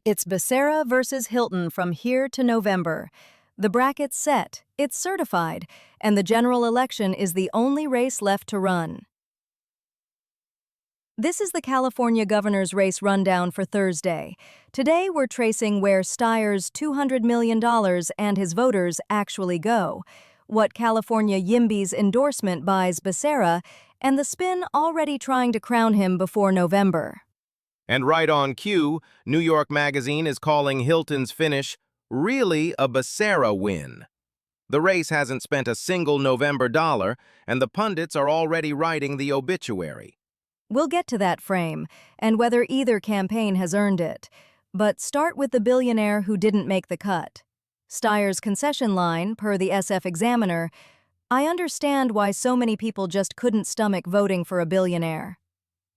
It's Becerra versus Hilton from here to November. The bracket's set, it's certified, and the general election is the only race left to run. This is the California governor's race rundown for Thursday. Today we're tracing where Steyer's $200 million and his voters actually go, what California YIMBY's endorsement buys Becerra, and the spin already trying to crown him before November. And right on cue, New York Magazine is calling Hilton's finish really a Becerra win. The race hasn't spent a single November dollar, and the pundits are already writing the obituary. We'll get to that frame, and whether either campaign has earned it. But start with the billionaire who didn't make the cut. Steyer's concession line, per the SF Examiner, "I understand why so many people just couldn't stomach voting for a billionaire."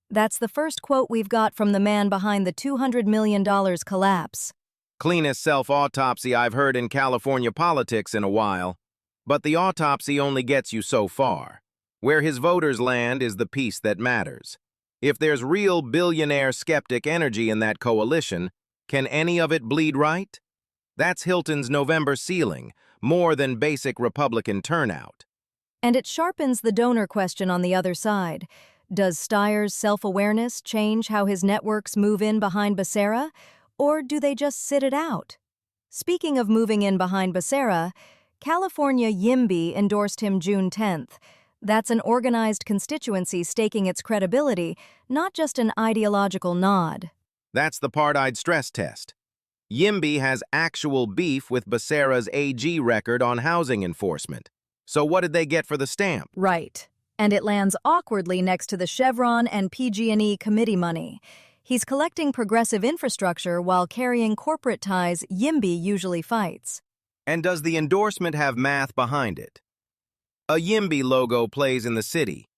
That's the first quote we've got from the man behind the $200 million collapse. Cleanest self-autopsy I've heard in California politics in a while. But the autopsy only gets you so far. Where his voters land is the piece that matters. If there's real billionaire skeptic energy in that coalition, can any of it bleed right? That's Hilton's November ceiling, more than basic Republican turnout. And it sharpens the donor question on the other side. Does Steyer's self-awareness change how his networks move in behind Becerra, or do they just sit it out? Speaking of moving in behind Becerra, California YIMBY endorsed him June 10th. That's an organized constituency staking its credibility, not just an ideological nod. That's the part I'd stress test. YIMBY has actual beef with Becerra's AG record on housing enforcement. So what did they get for the stamp? Right. And it lands awkwardly next to the Chevron and PG&E committee money. He's collecting progressive infrastructure while carrying corporate ties YIMBY usually fights. And does the endorsement have math behind it? A YIMBY logo plays in the city.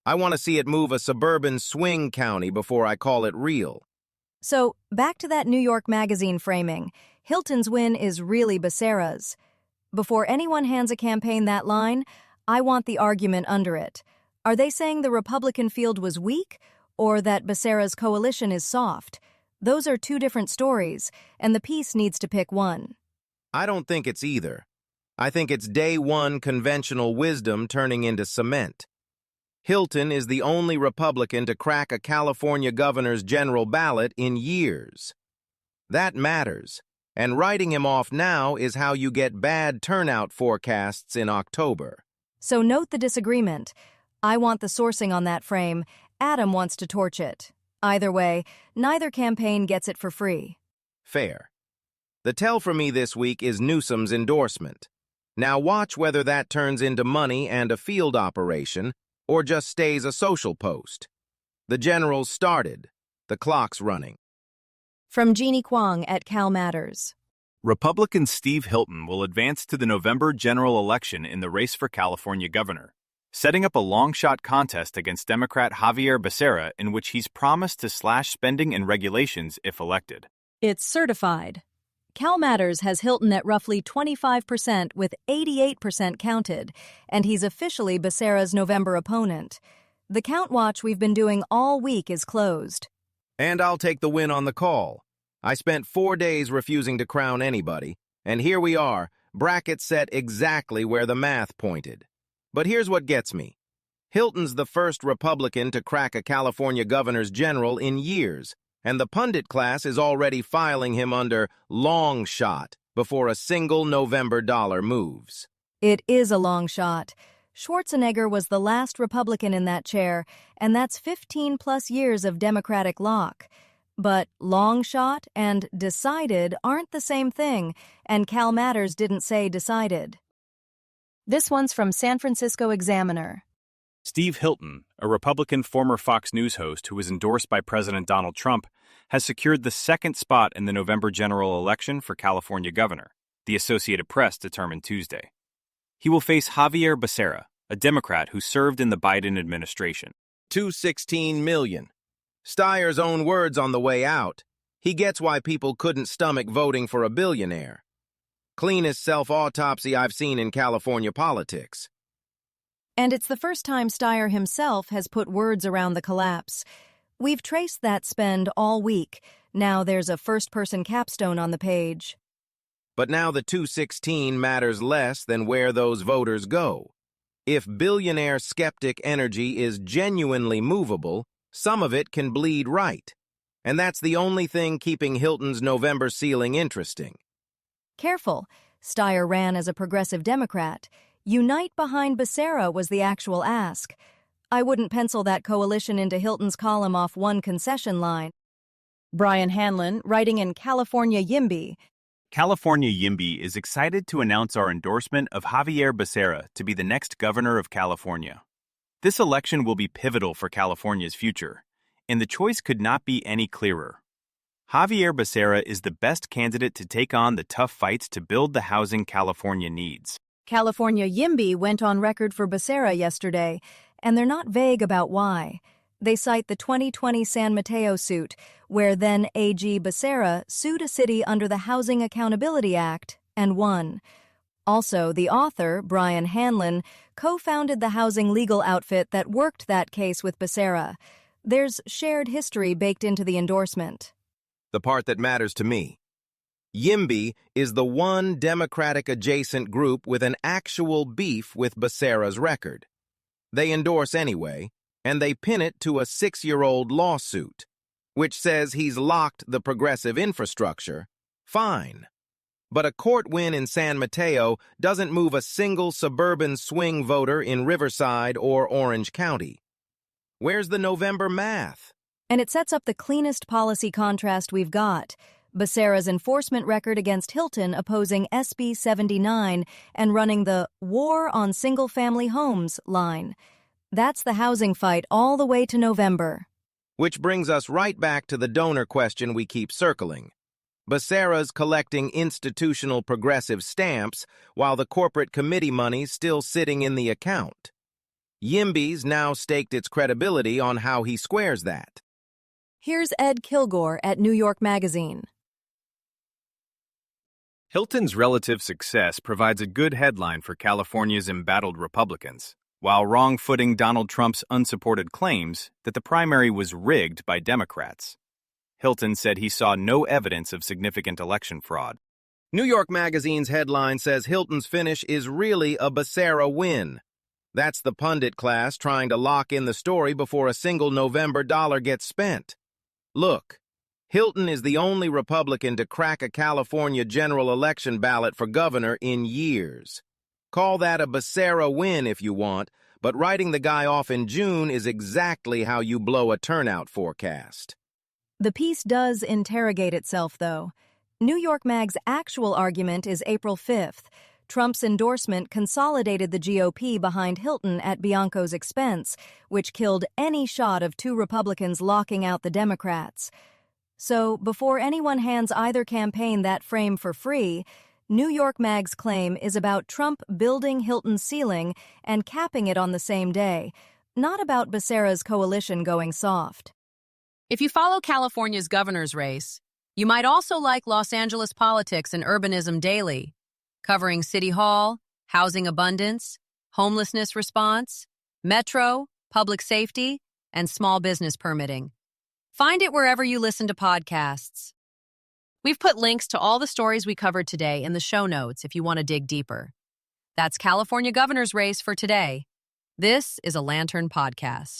I want to see it move a suburban swing county before I call it real. So, back to that New York Magazine framing. Hilton's win is really Becerra's. Before anyone hands a campaign that line, I want the argument under it. Are they saying the Republican field was weak, or that Becerra's coalition is soft? Those are two different stories, and the piece needs to pick one. I don't think it's either. I think it's day one conventional wisdom turning into cement. Hilton is the only Republican to crack a California governor's general ballot in years. That matters, and writing him off now is how you get bad turnout forecasts in October. So note the disagreement. I want the sourcing on that frame. Adam wants to torch it. Either way, neither campaign gets it for free. Fair. The tell for me this week is Newsom's endorsement. Now watch whether that turns into money and a field operation, or just stays a social post. The generals started. The clock's running. From Jeannie Kwong at CalMatters. Republican Steve Hilton will advance to the November general election in the race for California governor, setting up a long-shot contest against Democrat Xavier Becerra in which he's promised to slash spending and regulations if elected. It's certified. CalMatters has Hilton at roughly 25% with 88% counted, and he's officially Becerra's November opponent. The count watch we've been doing all week is closed. And I'll take the win on the call. I spent 4 days refusing to crown anybody, and here we are, bracket set exactly where the math pointed. But here's what gets me. Hilton's the first Republican to crack a California governor's general in years, and the pundit class is already filing him under long shot before a single November dollar moves. It is a long shot. Schwarzenegger was the last Republican in that chair, and that's 15-plus years of Democratic lock. But long shot and decided aren't the same thing, and CalMatters didn't say decided. This one's from San Francisco Examiner. Steve Hilton, a Republican former Fox News host who was endorsed by President Donald Trump, has secured the second spot in the November general election for California governor, the Associated Press determined Tuesday. He will face Xavier Becerra, a Democrat who served in the Biden administration. $216 million. Steyer's own words on the way out. He gets why people couldn't stomach voting for a billionaire. Cleanest self-autopsy I've seen in California politics. And it's the first time Steyer himself has put words around the collapse. We've traced that spend all week. Now there's a first-person capstone on the page. But now the 216 matters less than where those voters go. If billionaire skeptic energy is genuinely movable, some of it can bleed right. And that's the only thing keeping Hilton's November ceiling interesting. Careful. Steyer ran as a progressive Democrat. Unite behind Becerra was the actual ask. I wouldn't pencil that coalition into Hilton's column off one concession line. Brian Hanlon, writing in California YIMBY. California YIMBY is excited to announce our endorsement of Xavier Becerra to be the next governor of California. This election will be pivotal for California's future, and the choice could not be any clearer. Xavier Becerra is the best candidate to take on the tough fights to build the housing California needs. California YIMBY went on record for Becerra yesterday, and they're not vague about why. They cite the 2020 San Mateo suit, where then AG Becerra sued a city under the Housing Accountability Act and won. Also, the author, Brian Hanlon, co-founded the housing legal outfit that worked that case with Becerra. There's shared history baked into the endorsement. The part that matters to me. YIMBY is the one Democratic-adjacent group with an actual beef with Becerra's record. They endorse anyway, and they pin it to a 6-year-old lawsuit, which says he's locked the progressive infrastructure. Fine. But a court win in San Mateo doesn't move a single suburban swing voter in Riverside or Orange County. Where's the November math? And it sets up the cleanest policy contrast we've got. Becerra's enforcement record against Hilton opposing SB 79 and running the War on Single-Family Homes line. That's the housing fight all the way to November. Which brings us right back to the donor question we keep circling. Becerra's collecting institutional progressive stamps while the corporate committee money's still sitting in the account. YIMBY's now staked its credibility on how he squares that. Here's Ed Kilgore at New York Magazine. Hilton's relative success provides a good headline for California's embattled Republicans, while wrong-footing Donald Trump's unsupported claims that the primary was rigged by Democrats. Hilton said he saw no evidence of significant election fraud. New York Magazine's headline says Hilton's finish is really a Becerra win. That's the pundit class trying to lock in the story before a single November dollar gets spent. Look, Hilton is the only Republican to crack a California general election ballot for governor in years. Call that a Becerra win if you want, but writing the guy off in June is exactly how you blow a turnout forecast. The piece does interrogate itself, though. New York Mag's actual argument is April 5th. Trump's endorsement consolidated the GOP behind Hilton at Bianco's expense, which killed any shot of two Republicans locking out the Democrats. So, before anyone hands either campaign that frame for free, New York Mag's claim is about Trump building Hilton's ceiling and capping it on the same day, not about Becerra's coalition going soft. If you follow California's governor's race, you might also like Los Angeles politics and urbanism daily, covering City Hall, housing abundance, homelessness response, metro, public safety, and small business permitting. Find it wherever you listen to podcasts. We've put links to all the stories we covered today in the show notes if you want to dig deeper. That's California governor's race for today. This is a Lantern podcast.